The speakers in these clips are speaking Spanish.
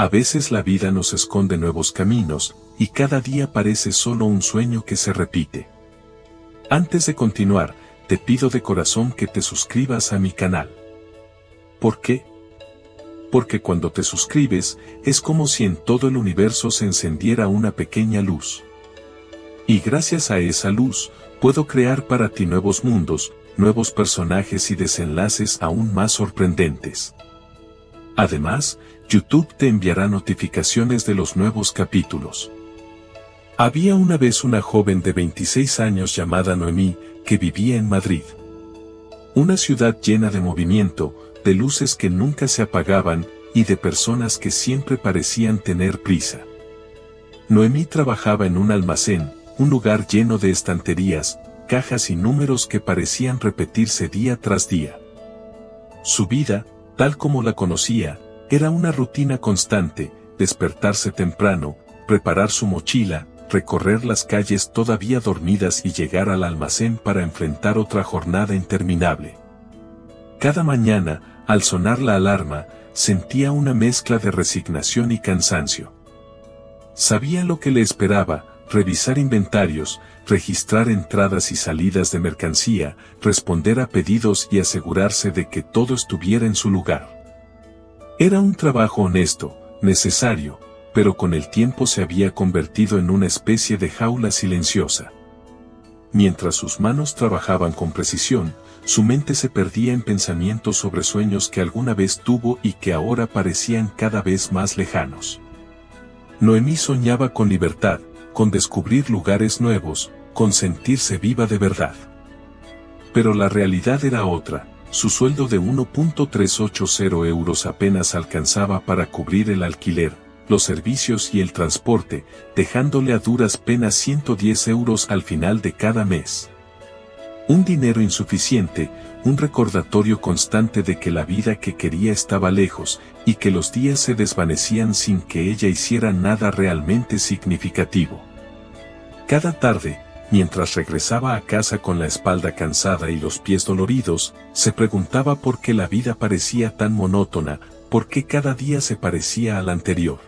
A veces la vida nos esconde nuevos caminos, y cada día parece solo un sueño que se repite. Antes de continuar, te pido de corazón que te suscribas a mi canal. ¿Por qué? Porque cuando te suscribes, es como si en todo el universo se encendiera una pequeña luz. Y gracias a esa luz, puedo crear para ti nuevos mundos, nuevos personajes y desenlaces aún más sorprendentes. Además, YouTube te enviará notificaciones de los nuevos capítulos. Había una vez una joven de 26 años llamada Noemí, que vivía en Madrid. Una ciudad llena de movimiento, de luces que nunca se apagaban, y de personas que siempre parecían tener prisa. Noemí trabajaba en un almacén, un lugar lleno de estanterías, cajas y números que parecían repetirse día tras día. Su vida, tal como la conocía, era una rutina constante: despertarse temprano, preparar su mochila, recorrer las calles todavía dormidas y llegar al almacén para enfrentar otra jornada interminable. Cada mañana, al sonar la alarma, sentía una mezcla de resignación y cansancio. Sabía lo que le esperaba: revisar inventarios, registrar entradas y salidas de mercancía, responder a pedidos y asegurarse de que todo estuviera en su lugar. Era un trabajo honesto, necesario, pero con el tiempo se había convertido en una especie de jaula silenciosa. Mientras sus manos trabajaban con precisión, su mente se perdía en pensamientos sobre sueños que alguna vez tuvo y que ahora parecían cada vez más lejanos. Noemí soñaba con libertad, con descubrir lugares nuevos, con sentirse viva de verdad. Pero la realidad era otra: su sueldo de 1.380 euros apenas alcanzaba para cubrir el alquiler, los servicios y el transporte, dejándole a duras penas 110 euros al final de cada mes. Un dinero insuficiente, un recordatorio constante de que la vida que quería estaba lejos, y que los días se desvanecían sin que ella hiciera nada realmente significativo. Cada tarde, mientras regresaba a casa con la espalda cansada y los pies doloridos, se preguntaba por qué la vida parecía tan monótona, por qué cada día se parecía al anterior.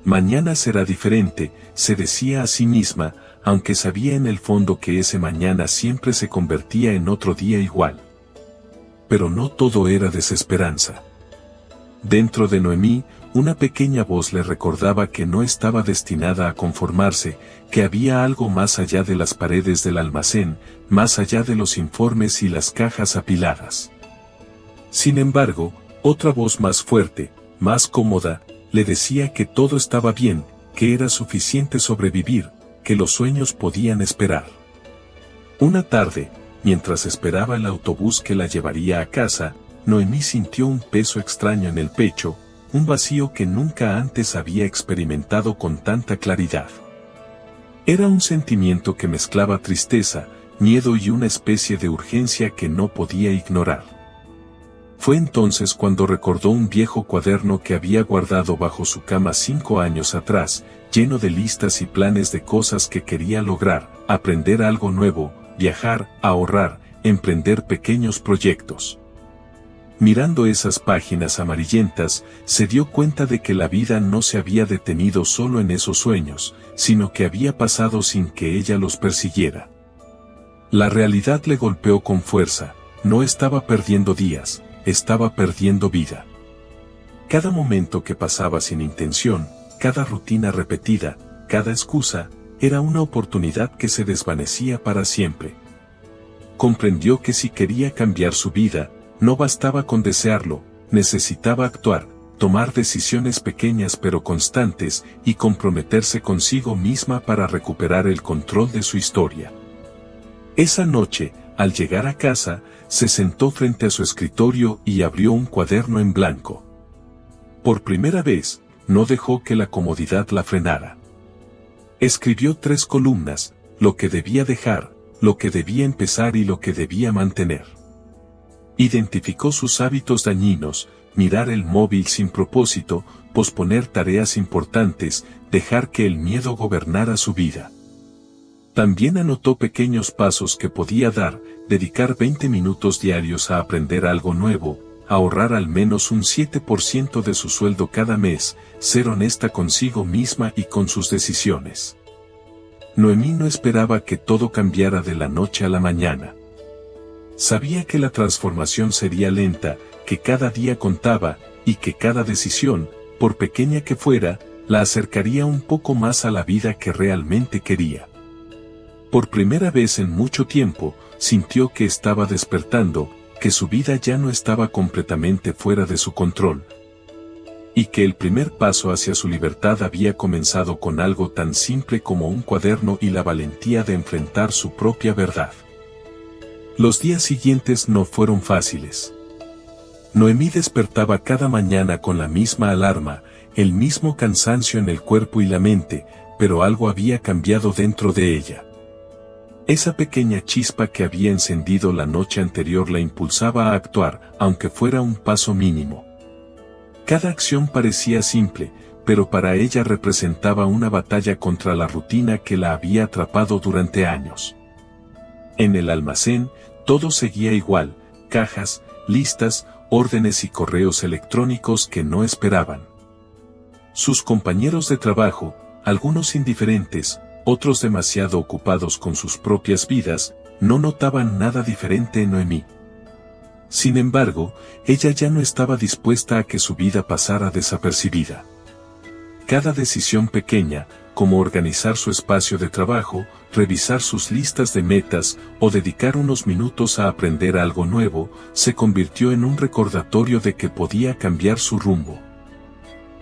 Mañana será diferente, se decía a sí misma, aunque sabía en el fondo que ese mañana siempre se convertía en otro día igual. Pero no todo era desesperanza. Dentro de Noemí, una pequeña voz le recordaba que no estaba destinada a conformarse, que había algo más allá de las paredes del almacén, más allá de los informes y las cajas apiladas. Sin embargo, otra voz más fuerte, más cómoda, le decía que todo estaba bien, que era suficiente sobrevivir, que los sueños podían esperar. Una tarde, mientras esperaba el autobús que la llevaría a casa, Noemí sintió un peso extraño en el pecho, un vacío que nunca antes había experimentado con tanta claridad. Era un sentimiento que mezclaba tristeza, miedo y una especie de urgencia que no podía ignorar. Fue entonces cuando recordó un viejo cuaderno que había guardado bajo su cama 5 años atrás, lleno de listas y planes de cosas que quería lograr: aprender algo nuevo, viajar, ahorrar, emprender pequeños proyectos. Mirando esas páginas amarillentas, se dio cuenta de que la vida no se había detenido solo en esos sueños, sino que había pasado sin que ella los persiguiera. La realidad le golpeó con fuerza: no estaba perdiendo días, estaba perdiendo vida. Cada momento que pasaba sin intención, cada rutina repetida, cada excusa, era una oportunidad que se desvanecía para siempre. Comprendió que si quería cambiar su vida, no bastaba con desearlo, necesitaba actuar, tomar decisiones pequeñas pero constantes, y comprometerse consigo misma para recuperar el control de su historia. Esa noche, al llegar a casa, se sentó frente a su escritorio y abrió un cuaderno en blanco. Por primera vez, no dejó que la comodidad la frenara. Escribió 3 columnas: lo que debía dejar, lo que debía empezar y lo que debía mantener. Identificó sus hábitos dañinos: mirar el móvil sin propósito, posponer tareas importantes, dejar que el miedo gobernara su vida. También anotó pequeños pasos que podía dar: dedicar 20 minutos diarios a aprender algo nuevo, ahorrar al menos un 7% de su sueldo cada mes, ser honesta consigo misma y con sus decisiones. Noemí no esperaba que todo cambiara de la noche a la mañana. Sabía que la transformación sería lenta, que cada día contaba, y que cada decisión, por pequeña que fuera, la acercaría un poco más a la vida que realmente quería. Por primera vez en mucho tiempo, sintió que estaba despertando, que su vida ya no estaba completamente fuera de su control, y que el primer paso hacia su libertad había comenzado con algo tan simple como un cuaderno y la valentía de enfrentar su propia verdad. Los días siguientes no fueron fáciles. Noemí despertaba cada mañana con la misma alarma, el mismo cansancio en el cuerpo y la mente, pero algo había cambiado dentro de ella. Esa pequeña chispa que había encendido la noche anterior la impulsaba a actuar, aunque fuera un paso mínimo. Cada acción parecía simple, pero para ella representaba una batalla contra la rutina que la había atrapado durante años. En el almacén, todo seguía igual, cajas, listas, órdenes y correos electrónicos que no esperaban. Sus compañeros de trabajo, algunos indiferentes, otros demasiado ocupados con sus propias vidas, no notaban nada diferente en Noemí. Sin embargo, ella ya no estaba dispuesta a que su vida pasara desapercibida. Cada decisión pequeña, como organizar su espacio de trabajo, revisar sus listas de metas o dedicar unos minutos a aprender algo nuevo, se convirtió en un recordatorio de que podía cambiar su rumbo.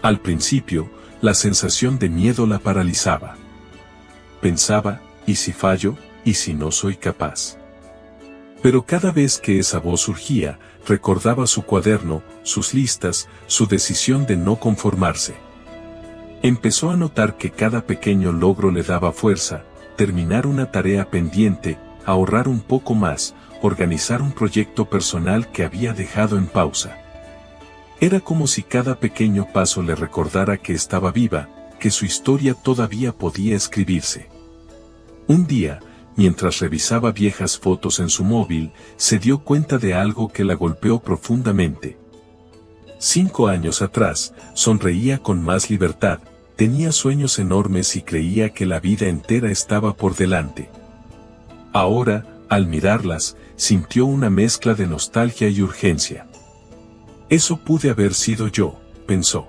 Al principio, la sensación de miedo la paralizaba. Pensaba, ¿y si fallo? ¿Y si no soy capaz? Pero cada vez que esa voz surgía, recordaba su cuaderno, sus listas, su decisión de no conformarse. Empezó a notar que cada pequeño logro le daba fuerza, terminar una tarea pendiente, ahorrar un poco más, organizar un proyecto personal que había dejado en pausa. Era como si cada pequeño paso le recordara que estaba viva, que su historia todavía podía escribirse. Un día, mientras revisaba viejas fotos en su móvil, se dio cuenta de algo que la golpeó profundamente. 5 años atrás, sonreía con más libertad, tenía sueños enormes y creía que la vida entera estaba por delante. Ahora, al mirarlas, sintió una mezcla de nostalgia y urgencia. Eso pude haber sido yo, pensó.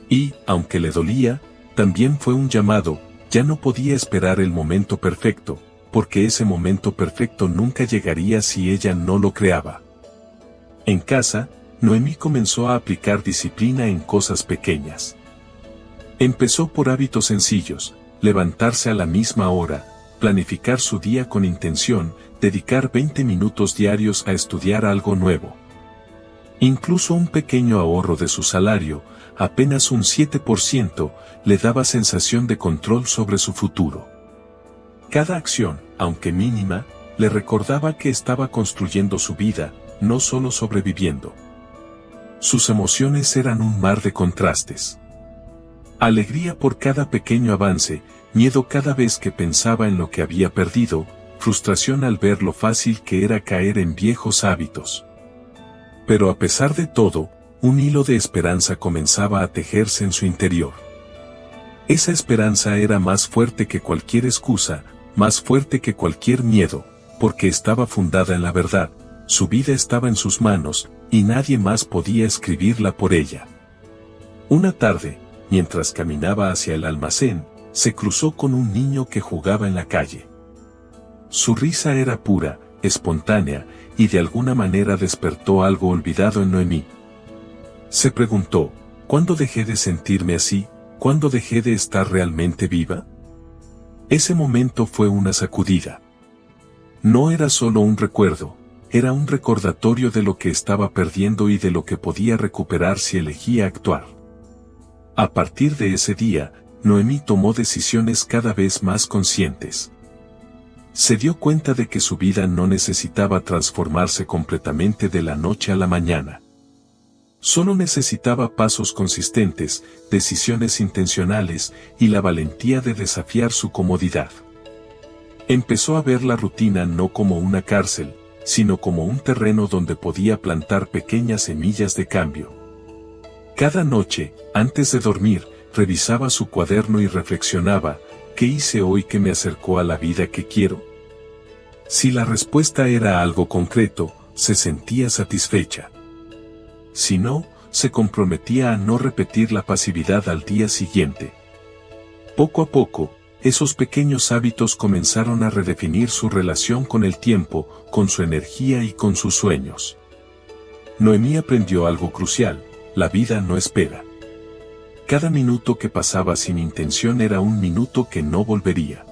Y, aunque le dolía, también fue un llamado. Ya no podía esperar el momento perfecto, porque ese momento perfecto nunca llegaría si ella no lo creaba. En casa, Noemí comenzó a aplicar disciplina en cosas pequeñas. Empezó por hábitos sencillos, levantarse a la misma hora, planificar su día con intención, dedicar 20 minutos diarios a estudiar algo nuevo. Incluso un pequeño ahorro de su salario, apenas un 7%, le daba sensación de control sobre su futuro. Cada acción, aunque mínima, le recordaba que estaba construyendo su vida, no solo sobreviviendo. Sus emociones eran un mar de contrastes. Alegría por cada pequeño avance, miedo cada vez que pensaba en lo que había perdido, frustración al ver lo fácil que era caer en viejos hábitos. Pero a pesar de todo, un hilo de esperanza comenzaba a tejerse en su interior. Esa esperanza era más fuerte que cualquier excusa, más fuerte que cualquier miedo, porque estaba fundada en la verdad, su vida estaba en sus manos, y nadie más podía escribirla por ella. Una tarde, mientras caminaba hacia el almacén, se cruzó con un niño que jugaba en la calle. Su risa era pura, espontánea, y de alguna manera despertó algo olvidado en Noemí. Se preguntó, ¿cuándo dejé de sentirme así? ¿Cuándo dejé de estar realmente viva? Ese momento fue una sacudida. No era solo un recuerdo, era un recordatorio de lo que estaba perdiendo y de lo que podía recuperar si elegía actuar. A partir de ese día, Noemí tomó decisiones cada vez más conscientes. Se dio cuenta de que su vida no necesitaba transformarse completamente de la noche a la mañana. Solo necesitaba pasos consistentes, decisiones intencionales y la valentía de desafiar su comodidad. Empezó a ver la rutina no como una cárcel, sino como un terreno donde podía plantar pequeñas semillas de cambio. Cada noche, antes de dormir, revisaba su cuaderno y reflexionaba: ¿qué hice hoy que me acercó a la vida que quiero? Si la respuesta era algo concreto, se sentía satisfecha. Si no, se comprometía a no repetir la pasividad al día siguiente. Poco a poco, esos pequeños hábitos comenzaron a redefinir su relación con el tiempo, con su energía y con sus sueños. Noemí aprendió algo crucial: la vida no espera. Cada minuto que pasaba sin intención era un minuto que no volvería.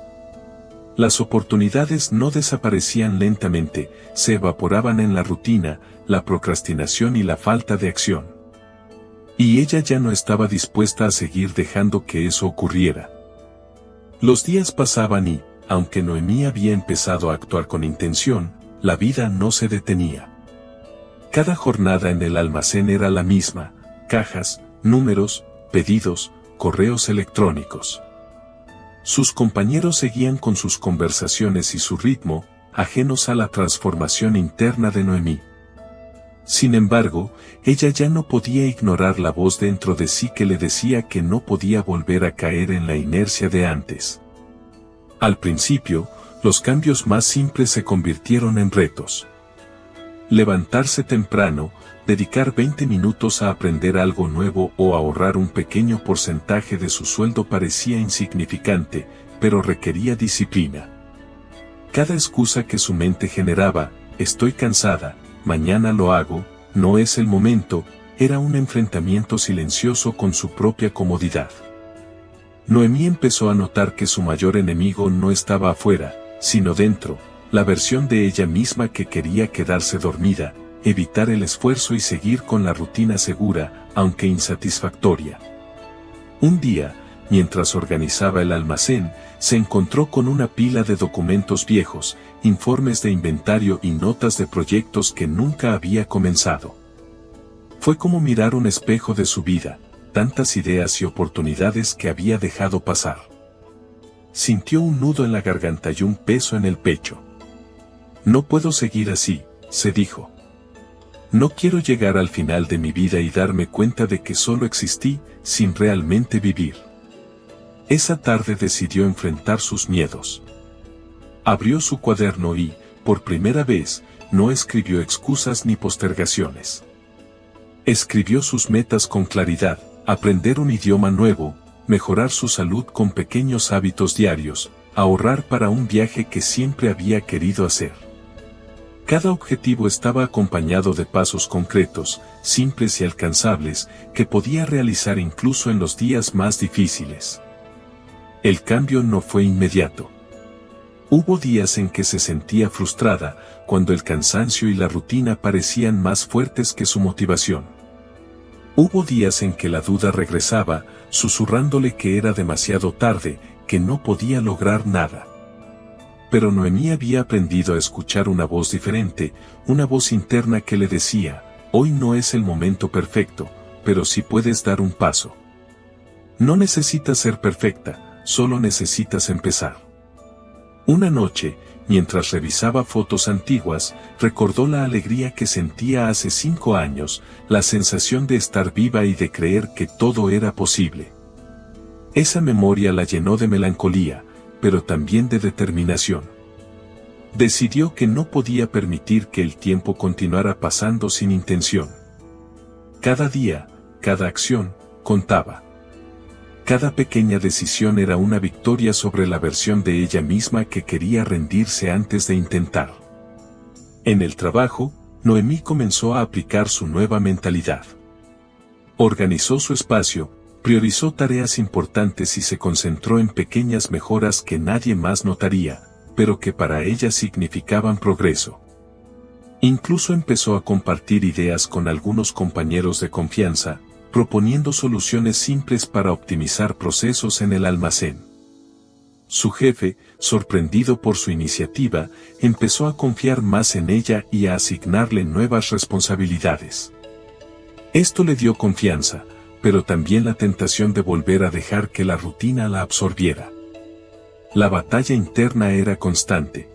Las oportunidades no desaparecían lentamente, se evaporaban en la rutina, la procrastinación y la falta de acción. Y ella ya no estaba dispuesta a seguir dejando que eso ocurriera. Los días pasaban y, aunque Noemí había empezado a actuar con intención, la vida no se detenía. Cada jornada en el almacén era la misma: cajas, números, pedidos, correos electrónicos. Sus compañeros seguían con sus conversaciones y su ritmo, ajenos a la transformación interna de Noemí. Sin embargo, ella ya no podía ignorar la voz dentro de sí que le decía que no podía volver a caer en la inercia de antes. Al principio, los cambios más simples se convirtieron en retos. Levantarse temprano, dedicar 20 minutos a aprender algo nuevo o ahorrar un pequeño porcentaje de su sueldo parecía insignificante, pero requería disciplina. Cada excusa que su mente generaba: estoy cansada, mañana lo hago, no es el momento, era un enfrentamiento silencioso con su propia comodidad. Noemí empezó a notar que su mayor enemigo no estaba afuera, sino dentro, la versión de ella misma que quería quedarse dormida, evitar el esfuerzo y seguir con la rutina segura, aunque insatisfactoria. Un día, mientras organizaba el almacén, se encontró con una pila de documentos viejos, informes de inventario y notas de proyectos que nunca había comenzado. Fue como mirar un espejo de su vida, tantas ideas y oportunidades que había dejado pasar. Sintió un nudo en la garganta y un peso en el pecho. No puedo seguir así, se dijo. No quiero llegar al final de mi vida y darme cuenta de que solo existí, sin realmente vivir. Esa tarde decidió enfrentar sus miedos. Abrió su cuaderno y, por primera vez, no escribió excusas ni postergaciones. Escribió sus metas con claridad: aprender un idioma nuevo, mejorar su salud con pequeños hábitos diarios, ahorrar para un viaje que siempre había querido hacer. Cada objetivo estaba acompañado de pasos concretos, simples y alcanzables, que podía realizar incluso en los días más difíciles. El cambio no fue inmediato. Hubo días en que se sentía frustrada, cuando el cansancio y la rutina parecían más fuertes que su motivación. Hubo días en que la duda regresaba, susurrándole que era demasiado tarde, que no podía lograr nada. Pero Noemí había aprendido a escuchar una voz diferente, una voz interna que le decía: hoy no es el momento perfecto, pero sí puedes dar un paso. No necesitas ser perfecta, solo necesitas empezar. Una noche, mientras revisaba fotos antiguas, recordó la alegría que sentía hace 5 años, la sensación de estar viva y de creer que todo era posible. Esa memoria la llenó de melancolía, pero también de determinación. Decidió que no podía permitir que el tiempo continuara pasando sin intención. Cada día, cada acción, contaba. Cada pequeña decisión era una victoria sobre la versión de ella misma que quería rendirse antes de intentar. En el trabajo, Noemí comenzó a aplicar su nueva mentalidad. Organizó su espacio, priorizó tareas importantes y se concentró en pequeñas mejoras que nadie más notaría, pero que para ella significaban progreso. Incluso empezó a compartir ideas con algunos compañeros de confianza, proponiendo soluciones simples para optimizar procesos en el almacén. Su jefe, sorprendido por su iniciativa, empezó a confiar más en ella y a asignarle nuevas responsabilidades. Esto le dio confianza, pero también la tentación de volver a dejar que la rutina la absorbiera. La batalla interna era constante.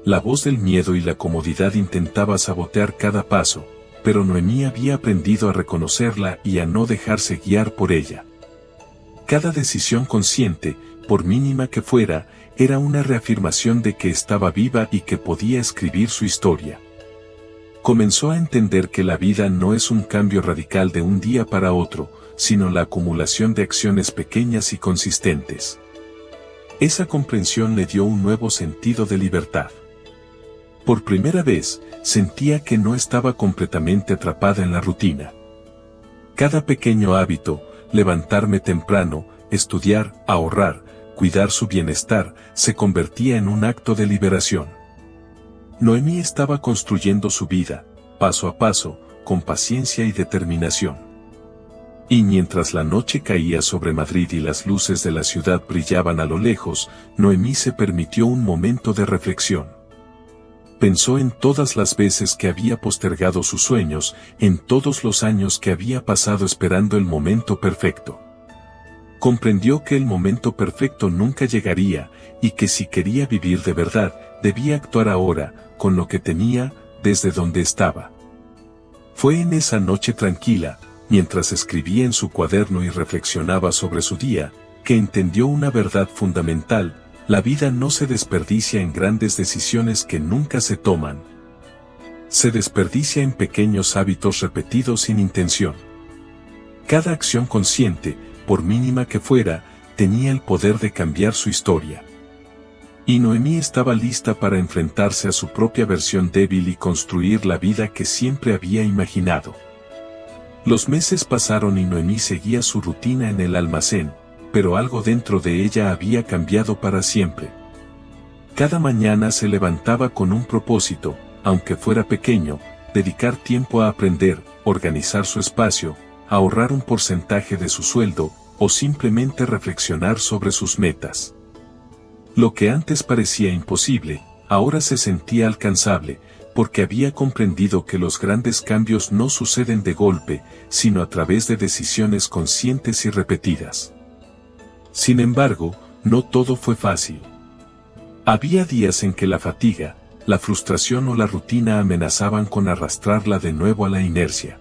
La voz del miedo y la comodidad intentaba sabotear cada paso, pero Noemí había aprendido a reconocerla y a no dejarse guiar por ella. Cada decisión consciente, por mínima que fuera, era una reafirmación de que estaba viva y que podía escribir su historia. Comenzó a entender que la vida no es un cambio radical de un día para otro, sino la acumulación de acciones pequeñas y consistentes. Esa comprensión le dio un nuevo sentido de libertad. Por primera vez, sentía que no estaba completamente atrapada en la rutina. Cada pequeño hábito, levantarme temprano, estudiar, ahorrar, cuidar su bienestar, se convertía en un acto de liberación. Noemí estaba construyendo su vida, paso a paso, con paciencia y determinación. Y mientras la noche caía sobre Madrid y las luces de la ciudad brillaban a lo lejos, Noemí se permitió un momento de reflexión. Pensó en todas las veces que había postergado sus sueños, en todos los años que había pasado esperando el momento perfecto. Comprendió que el momento perfecto nunca llegaría, y que si quería vivir de verdad, debía actuar ahora, con lo que tenía, desde donde estaba. Fue en esa noche tranquila, mientras escribía en su cuaderno y reflexionaba sobre su día, que entendió una verdad fundamental: la vida no se desperdicia en grandes decisiones que nunca se toman. Se desperdicia en pequeños hábitos repetidos sin intención. Cada acción consciente, por mínima que fuera, tenía el poder de cambiar su historia. Y Noemí estaba lista para enfrentarse a su propia versión débil y construir la vida que siempre había imaginado. Los meses pasaron y Noemí seguía su rutina en el almacén, pero algo dentro de ella había cambiado para siempre. Cada mañana se levantaba con un propósito, aunque fuera pequeño: dedicar tiempo a aprender, organizar su espacio, ahorrar un porcentaje de su sueldo, o simplemente reflexionar sobre sus metas. Lo que antes parecía imposible, ahora se sentía alcanzable, porque había comprendido que los grandes cambios no suceden de golpe, sino a través de decisiones conscientes y repetidas. Sin embargo, no todo fue fácil. Había días en que la fatiga, la frustración o la rutina amenazaban con arrastrarla de nuevo a la inercia.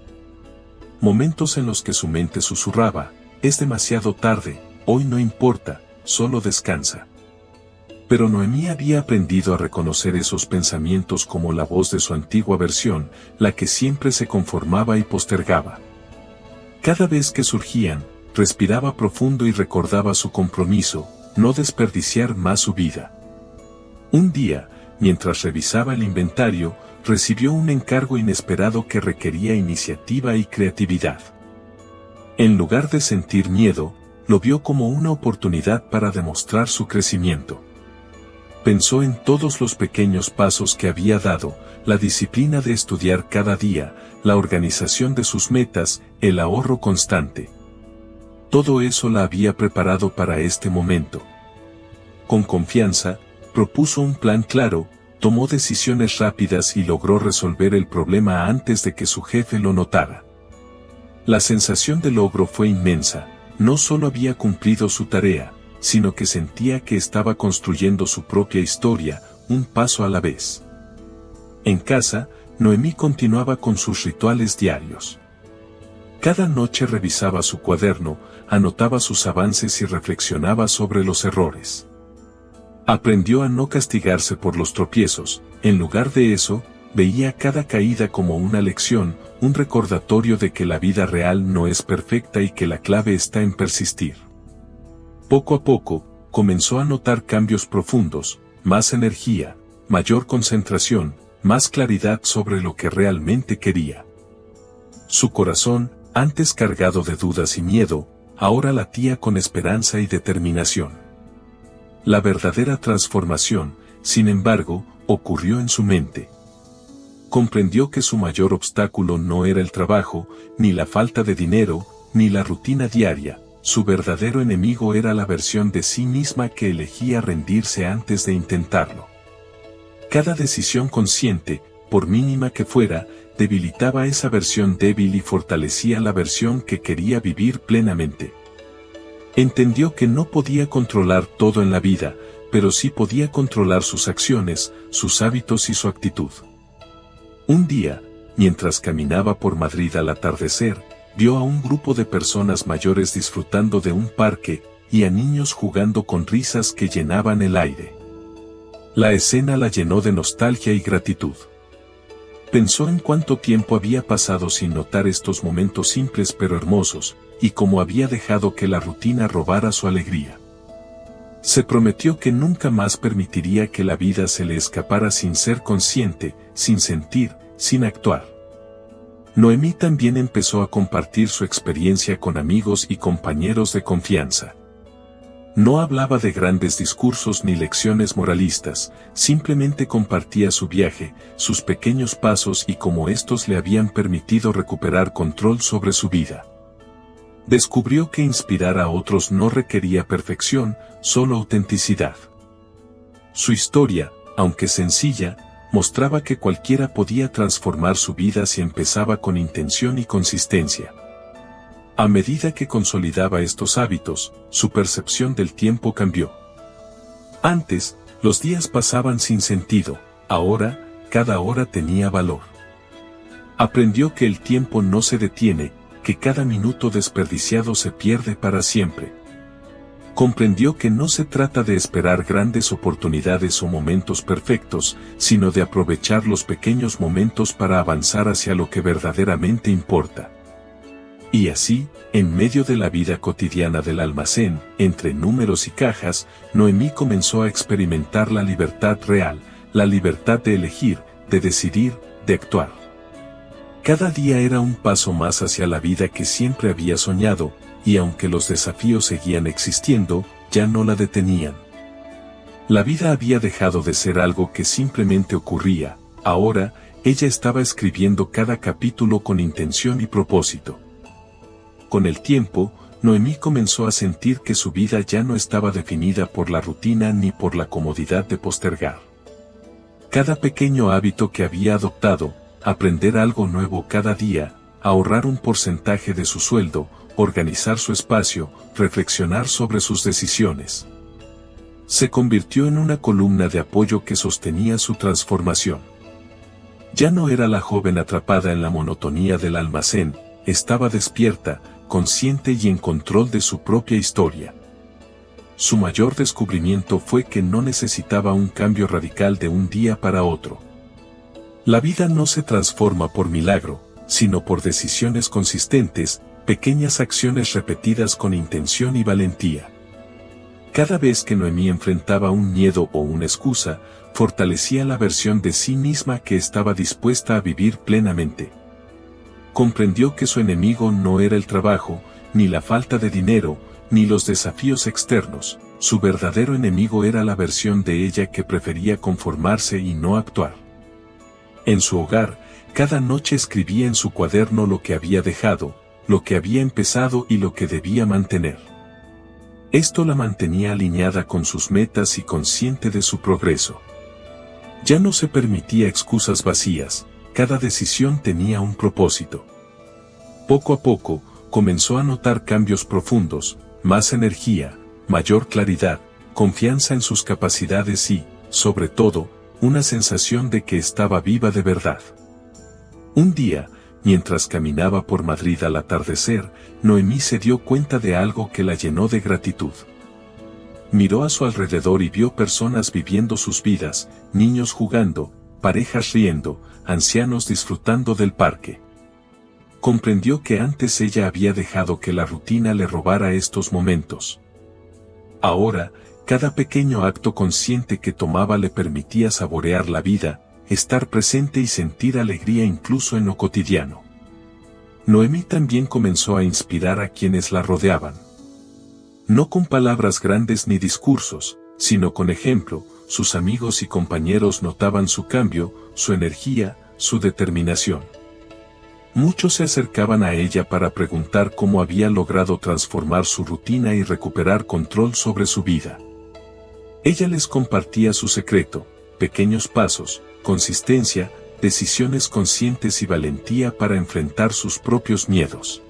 Momentos en los que su mente susurraba: es demasiado tarde, hoy no importa, solo descansa. Pero Noemí había aprendido a reconocer esos pensamientos como la voz de su antigua versión, la que siempre se conformaba y postergaba. Cada vez que surgían, respiraba profundo y recordaba su compromiso: no desperdiciar más su vida. Un día, mientras revisaba el inventario, recibió un encargo inesperado que requería iniciativa y creatividad. En lugar de sentir miedo, lo vio como una oportunidad para demostrar su crecimiento. Pensó en todos los pequeños pasos que había dado, la disciplina de estudiar cada día, la organización de sus metas, el ahorro constante. Todo eso la había preparado para este momento. Con confianza, propuso un plan claro, tomó decisiones rápidas y logró resolver el problema antes de que su jefe lo notara. La sensación de logro fue inmensa. No solo había cumplido su tarea, sino que sentía que estaba construyendo su propia historia, un paso a la vez. En casa, Noemí continuaba con sus rituales diarios. Cada noche revisaba su cuaderno, anotaba sus avances y reflexionaba sobre los errores. Aprendió a no castigarse por los tropiezos. En lugar de eso, veía cada caída como una lección, un recordatorio de que la vida real no es perfecta y que la clave está en persistir. Poco a poco, comenzó a notar cambios profundos: más energía, mayor concentración, más claridad sobre lo que realmente quería. Su corazón, antes cargado de dudas y miedo, ahora latía con esperanza y determinación. La verdadera transformación, sin embargo, ocurrió en su mente. Comprendió que su mayor obstáculo no era el trabajo, ni la falta de dinero, ni la rutina diaria. Su verdadero enemigo era la versión de sí misma que elegía rendirse antes de intentarlo. Cada decisión consciente, por mínima que fuera, debilitaba esa versión débil y fortalecía la versión que quería vivir plenamente. Entendió que no podía controlar todo en la vida, pero sí podía controlar sus acciones, sus hábitos y su actitud. Un día, mientras caminaba por Madrid al atardecer, vio a un grupo de personas mayores disfrutando de un parque y a niños jugando con risas que llenaban el aire. La escena la llenó de nostalgia y gratitud. Pensó en cuánto tiempo había pasado sin notar estos momentos simples pero hermosos, y cómo había dejado que la rutina robara su alegría. Se prometió que nunca más permitiría que la vida se le escapara sin ser consciente, sin sentir, sin actuar. Noemí también empezó a compartir su experiencia con amigos y compañeros de confianza. No hablaba de grandes discursos ni lecciones moralistas, simplemente compartía su viaje, sus pequeños pasos y cómo estos le habían permitido recuperar control sobre su vida. Descubrió que inspirar a otros no requería perfección, solo autenticidad. Su historia, aunque sencilla, mostraba que cualquiera podía transformar su vida si empezaba con intención y consistencia. A medida que consolidaba estos hábitos, su percepción del tiempo cambió. Antes, los días pasaban sin sentido, ahora, cada hora tenía valor. Aprendió que el tiempo no se detiene, que cada minuto desperdiciado se pierde para siempre. Comprendió que no se trata de esperar grandes oportunidades o momentos perfectos, sino de aprovechar los pequeños momentos para avanzar hacia lo que verdaderamente importa. Y así, en medio de la vida cotidiana del almacén, entre números y cajas, Noemí comenzó a experimentar la libertad real, la libertad de elegir, de decidir, de actuar. Cada día era un paso más hacia la vida que siempre había soñado, y aunque los desafíos seguían existiendo, ya no la detenían. La vida había dejado de ser algo que simplemente ocurría, ahora, ella estaba escribiendo cada capítulo con intención y propósito. Con el tiempo, Noemí comenzó a sentir que su vida ya no estaba definida por la rutina ni por la comodidad de postergar. Cada pequeño hábito que había adoptado, aprender algo nuevo cada día, ahorrar un porcentaje de su sueldo, organizar su espacio, reflexionar sobre sus decisiones, se convirtió en una columna de apoyo que sostenía su transformación. Ya no era la joven atrapada en la monotonía del almacén, estaba despierta, consciente y en control de su propia historia. Su mayor descubrimiento fue que no necesitaba un cambio radical de un día para otro. La vida no se transforma por milagro, sino por decisiones consistentes, pequeñas acciones repetidas con intención y valentía. Cada vez que Noemí enfrentaba un miedo o una excusa, fortalecía la versión de sí misma que estaba dispuesta a vivir plenamente. Comprendió que su enemigo no era el trabajo, ni la falta de dinero, ni los desafíos externos, su verdadero enemigo era la versión de ella que prefería conformarse y no actuar. En su hogar, cada noche escribía en su cuaderno lo que había dejado, lo que había empezado y lo que debía mantener. Esto la mantenía alineada con sus metas y consciente de su progreso. Ya no se permitía excusas vacías, cada decisión tenía un propósito. Poco a poco, comenzó a notar cambios profundos, más energía, mayor claridad, confianza en sus capacidades y, sobre todo, una sensación de que estaba viva de verdad. Un día, mientras caminaba por Madrid al atardecer, Noemí se dio cuenta de algo que la llenó de gratitud. Miró a su alrededor y vio personas viviendo sus vidas, niños jugando, parejas riendo, ancianos disfrutando del parque. Comprendió que antes ella había dejado que la rutina le robara estos momentos. Ahora, cada pequeño acto consciente que tomaba le permitía saborear la vida, estar presente y sentir alegría incluso en lo cotidiano. Noemí también comenzó a inspirar a quienes la rodeaban. No con palabras grandes ni discursos, sino con ejemplo, sus amigos y compañeros notaban su cambio, su energía, su determinación. Muchos se acercaban a ella para preguntar cómo había logrado transformar su rutina y recuperar control sobre su vida. Ella les compartía su secreto, pequeños pasos, consistencia, decisiones conscientes y valentía para enfrentar sus propios miedos.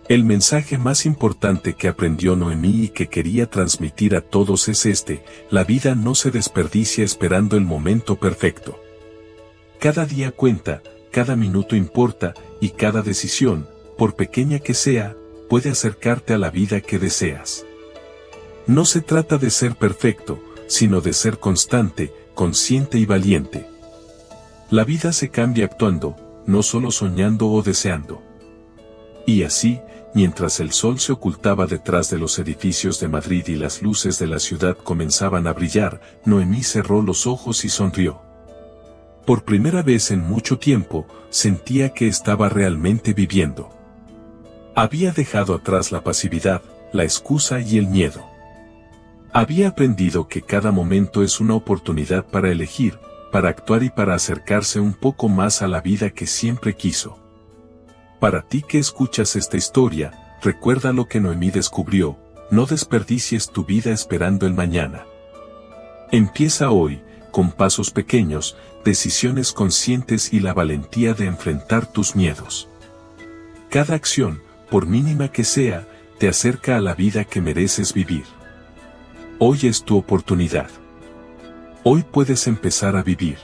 El mensaje más importante que aprendió Noemí y que quería transmitir a todos es este: la vida no se desperdicia esperando el momento perfecto. Cada día cuenta, cada minuto importa, y cada decisión, por pequeña que sea, puede acercarte a la vida que deseas. No se trata de ser perfecto, sino de ser constante, consciente y valiente. La vida se cambia actuando, no solo soñando o deseando. Y así, mientras el sol se ocultaba detrás de los edificios de Madrid y las luces de la ciudad comenzaban a brillar, Noemí cerró los ojos y sonrió. Por primera vez en mucho tiempo, sentía que estaba realmente viviendo. Había dejado atrás la pasividad, la excusa y el miedo. Había aprendido que cada momento es una oportunidad para elegir, para actuar y para acercarse un poco más a la vida que siempre quiso. Para ti que escuchas esta historia, recuerda lo que Noemí descubrió: no desperdicies tu vida esperando el mañana. Empieza hoy, con pasos pequeños, decisiones conscientes y la valentía de enfrentar tus miedos. Cada acción, por mínima que sea, te acerca a la vida que mereces vivir. Hoy es tu oportunidad. Hoy puedes empezar a vivir.